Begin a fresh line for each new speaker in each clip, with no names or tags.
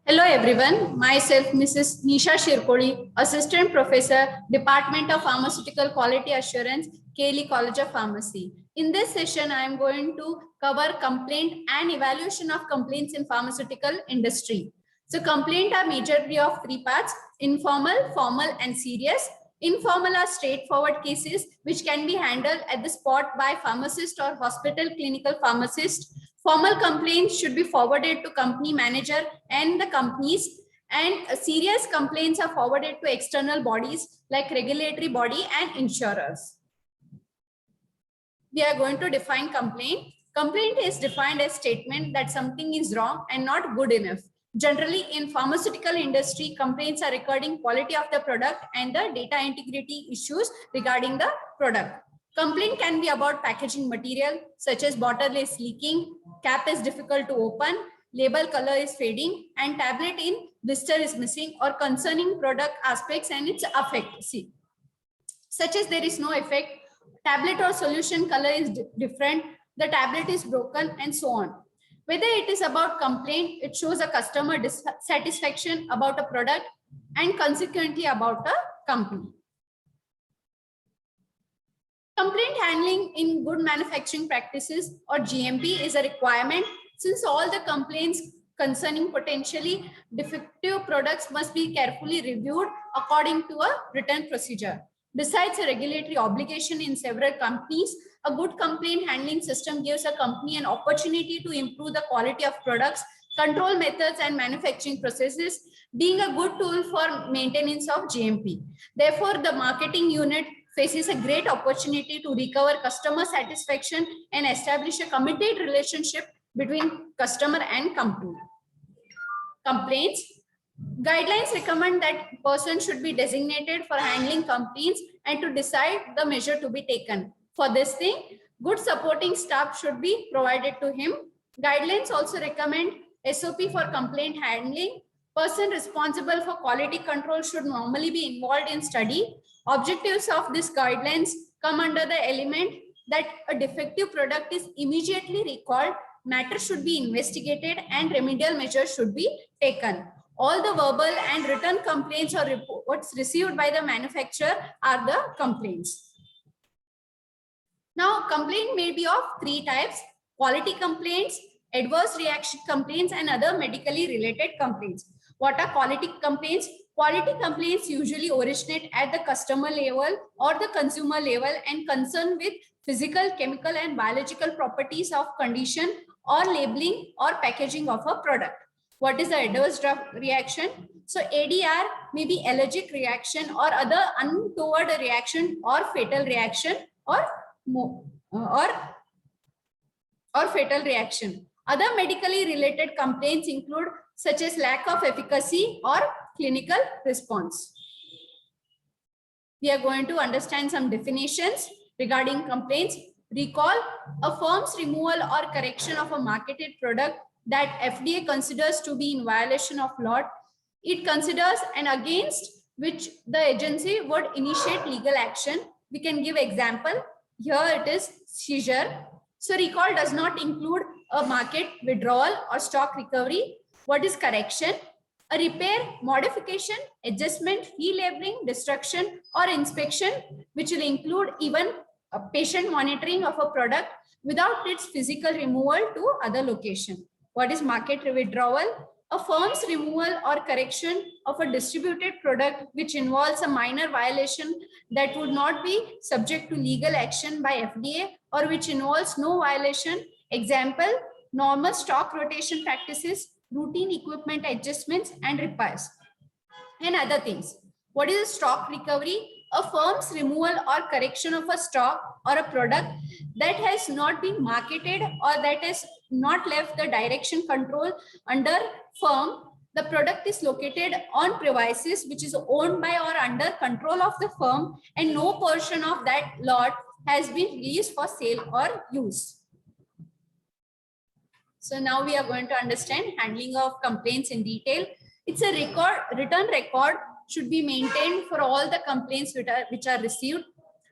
Hello everyone, myself Mrs. Nisha Shirkoli, Assistant Professor, Department of Pharmaceutical Quality Assurance, Kelly College of Pharmacy. In this session, I am going to cover complaint and evaluation of complaints in pharmaceutical industry. So complaint are majorly of three parts: informal, formal and serious. Informal are straightforward cases which can be handled at the spot by pharmacist or hospital clinical pharmacist. Formal complaints should be forwarded to company manager and the companies, and serious complaints are forwarded to external bodies like regulatory body and insurers. We are going to define complaint. Complaint is defined as statement that something is wrong and not good enough. Generally, in pharmaceutical industry, complaints are regarding quality of the product and the data integrity issues regarding the product. Complaint can be about packaging material such as bottle is leaking, cap is difficult to open, label color is fading, and tablet in blister is missing, or concerning product aspects and its effect. See, such as there is no effect, tablet or solution color is different, the tablet is broken, and so on. Whether it is about complaint, it shows a customer dissatisfaction about a product and consequently about a company. Complaint handling in good manufacturing practices or GMP is a requirement, since all the complaints concerning potentially defective products must be carefully reviewed according to a written procedure. Besides a regulatory obligation in several companies, a good complaint handling system gives a company an opportunity to improve the quality of products, control methods and manufacturing processes, being a good tool for maintenance of GMP. Therefore, the marketing unit faces a great opportunity to recover customer satisfaction and establish a committed relationship between customer and company. Complaints. Guidelines recommend that person should be designated for handling complaints and to decide the measure to be taken. For this thing, good supporting staff should be provided to him. Guidelines also recommend SOP for complaint handling. Person responsible for quality control should normally be involved in study. Objectives of these guidelines come under the element that a defective product is immediately recalled, matter should be investigated, and remedial measures should be taken. All the verbal and written complaints or reports received by the manufacturer are the complaints. Now, complaint may be of three types: quality complaints, adverse reaction complaints, and other medically related complaints. What are quality complaints? Quality complaints usually originate at the customer level or the consumer level and concern with physical, chemical, and biological properties of condition or labeling or packaging of a product. What is the adverse reaction? So ADR may be allergic reaction or other untoward reaction or fatal reaction or fatal reaction. Other medically related complaints include such as lack of efficacy or clinical response. We are going to understand some definitions regarding complaints. Recall: a firm's removal or correction of a marketed product that FDA considers to be in violation of law. It considers and against which the agency would initiate legal action. We can give example. Here it is seizure. So recall does not include a market withdrawal or stock recovery. What is correction? A repair, modification, adjustment, relabeling, destruction, or inspection, which will include even a patient monitoring of a product without its physical removal to other location. What is market withdrawal? A firm's removal or correction of a distributed product which involves a minor violation that would not be subject to legal action by FDA or which involves no violation. Example: normal stock rotation practices, routine equipment adjustments and repairs, and other things. What is a stock recovery? A firm's removal or correction of a stock or a product that has not been marketed or that has not left the direction control under firm. The product is located on premises which is owned by or under control of the firm, and no portion of that lot has been released for sale or use. So now we are going to understand handling of complaints in detail. It's a written record should be maintained for all the complaints which are received.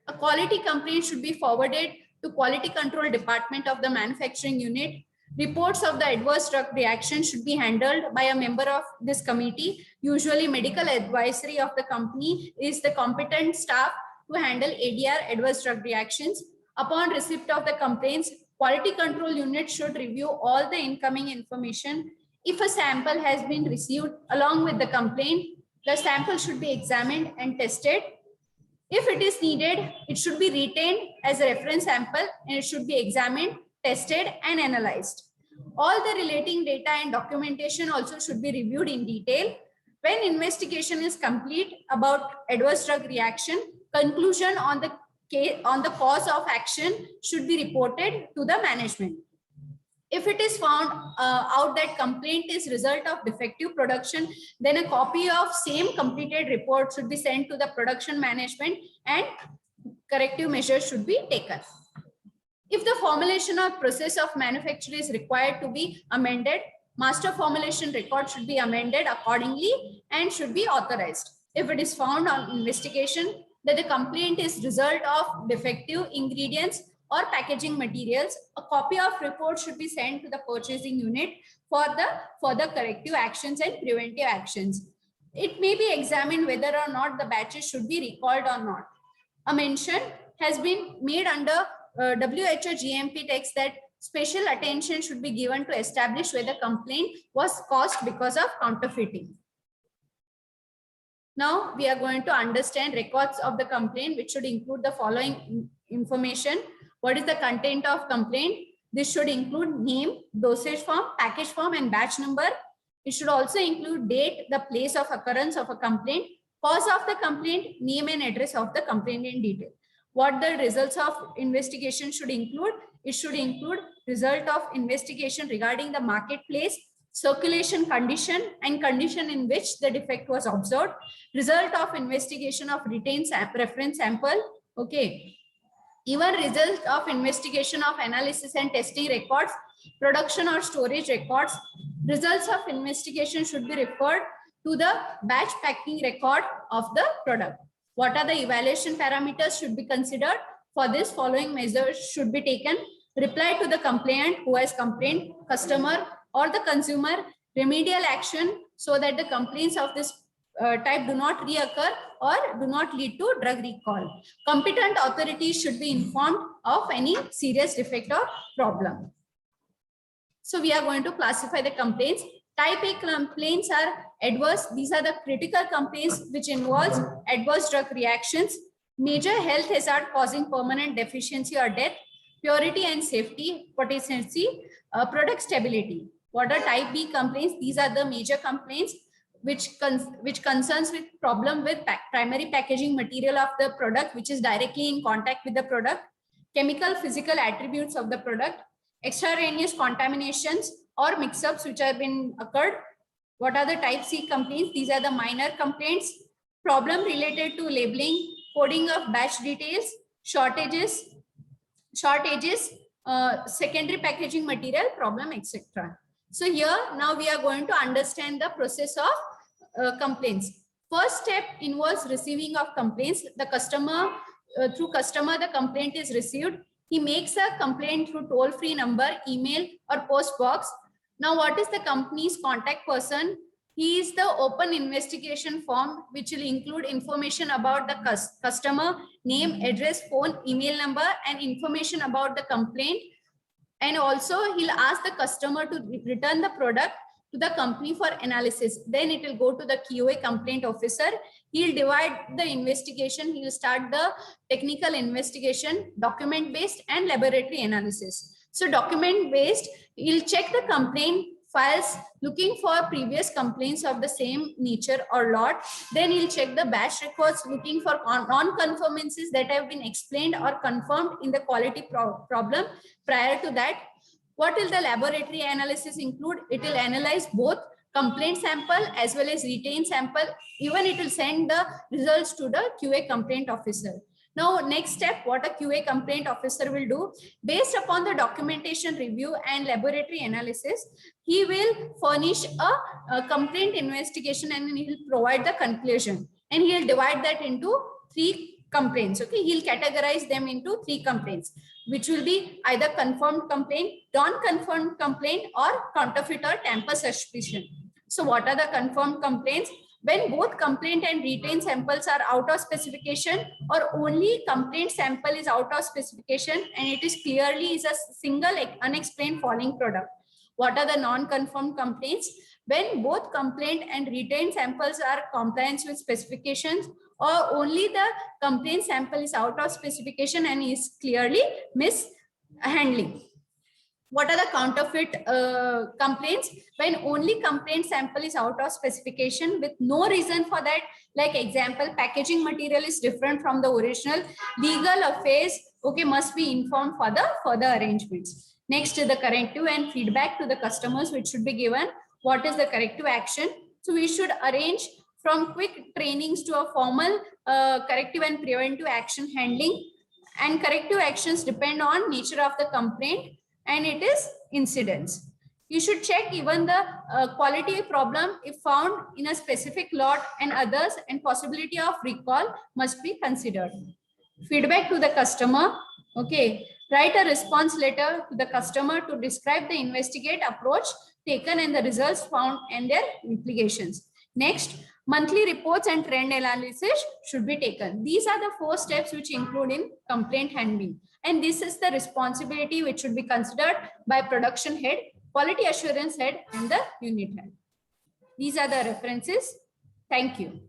A quality complaint should be forwarded to quality control department of the manufacturing unit. Reports of the adverse drug reaction should be handled by a member of this committee. Usually medical advisory of the company is the competent staff to handle ADR, adverse drug reactions. Upon receipt of the complaints, quality control unit should review all the incoming information. If a sample has been received along with the complaint, the sample should be examined and tested. If it is needed, it should be retained as a reference sample and it should be examined, tested and analyzed. All the relating data and documentation also should be reviewed in detail. When investigation is complete about adverse drug reaction, conclusion on the cause of action should be reported to the management. If it is found out that complaint is result of defective production, then a copy of same completed report should be sent to the production management and corrective measures should be taken. If the formulation or process of manufacture is required to be amended, master formulation record should be amended accordingly and should be authorized. If it is found on investigation that the complaint is result of defective ingredients or packaging materials, a copy of report should be sent to the purchasing unit for the further corrective actions and preventive actions. It may be examined whether or not the batches should be recalled or not. A mention has been made under WHO GMP text that special attention should be given to establish whether complaint was caused because of counterfeiting. Now we are going to understand records of the complaint, which should include the following information. What is the content of complaint? This should include name, dosage form, package form, and batch number. It should also include date, the place of occurrence of a complaint, cause of the complaint, name and address of the complaint in detail. What the results of investigation should include? It should include result of investigation regarding the marketplace, circulation condition and condition in which the defect was observed, result of investigation of retained reference sample. Okay. Even result of investigation of analysis and testing records, production or storage records. Results of investigation should be referred to the batch packing record of the product. What are the evaluation parameters should be considered? For this, following measures should be taken. Reply to the complainant who has complained, customer or the consumer, remedial action so that the complaints of this type do not reoccur or do not lead to drug recall. Competent authorities should be informed of any serious defect or problem. So we are going to classify the complaints. Type A complaints are adverse. These are the critical complaints which involves adverse drug reactions, major health hazard causing permanent deficiency or death, purity and safety, potency, product stability. What are type B complaints? These are the major complaints which concerns with problem with primary packaging material of the product, which is directly in contact with the product, chemical physical attributes of the product, extraneous contaminations or mix-ups which have been occurred. What are the type C complaints? These are the minor complaints, problem related to labeling, coding of batch details, shortages, secondary packaging material problem, etc. So here now we are going to understand the process of complaints. First step involves receiving of complaints. The customer, through customer, the complaint is received. He makes a complaint through toll-free number, email or post box. Now what is the company's contact person? He is the open investigation form which will include information about the customer, name, address, phone, email number and information about the complaint. And also he'll ask the customer to return the product to the company for analysis. Then it will go to the QA complaint officer. He'll divide the investigation. He'll start the technical investigation, document based and laboratory analysis. So document based, he'll check the complaint files looking for previous complaints of the same nature or lot. Then he'll check the batch records looking for non-conformances that have been explained or confirmed in the quality problem prior to that. What will the laboratory analysis include? It will analyze both complaint sample as well as retained sample. Even it will send the results to the QA complaint officer. Now, next step, what a QA complaint officer will do, based upon the documentation review and laboratory analysis, he will furnish a complaint investigation and he will provide the conclusion. And he will divide that into 3 complaints. Okay, he'll categorize them into 3 complaints, which will be either confirmed complaint, non-confirmed complaint, or counterfeit or tamper suspicion. So what are the confirmed complaints? When both complaint and retained samples are out of specification, or only complaint sample is out of specification and it is clearly is a single unexplained falling product. What are the non-confirmed complaints? When both complaint and retained samples are compliant with specifications, or only the complaint sample is out of specification and is clearly mishandling. What are the counterfeit complaints? When only complaint sample is out of specification with no reason for that, like example, packaging material is different from the original, legal affairs, okay, must be informed for the further arrangements. Next, the corrective and feedback to the customers, which should be given. What is the corrective action? So we should arrange from quick trainings to a formal corrective and preventive action handling, and corrective actions depend on nature of the complaint and it is incidents. You should check even the quality problem if found in a specific lot and others, and possibility of recall must be considered. Feedback to the customer. Okay, write a response letter to the customer to describe the investigate approach taken and the results found and their implications. Next, monthly reports and trend analysis should be taken. These are the 4 steps which include in complaint handling. And this is the responsibility which should be considered by production head, quality assurance head, and the unit head. These are the references. Thank you.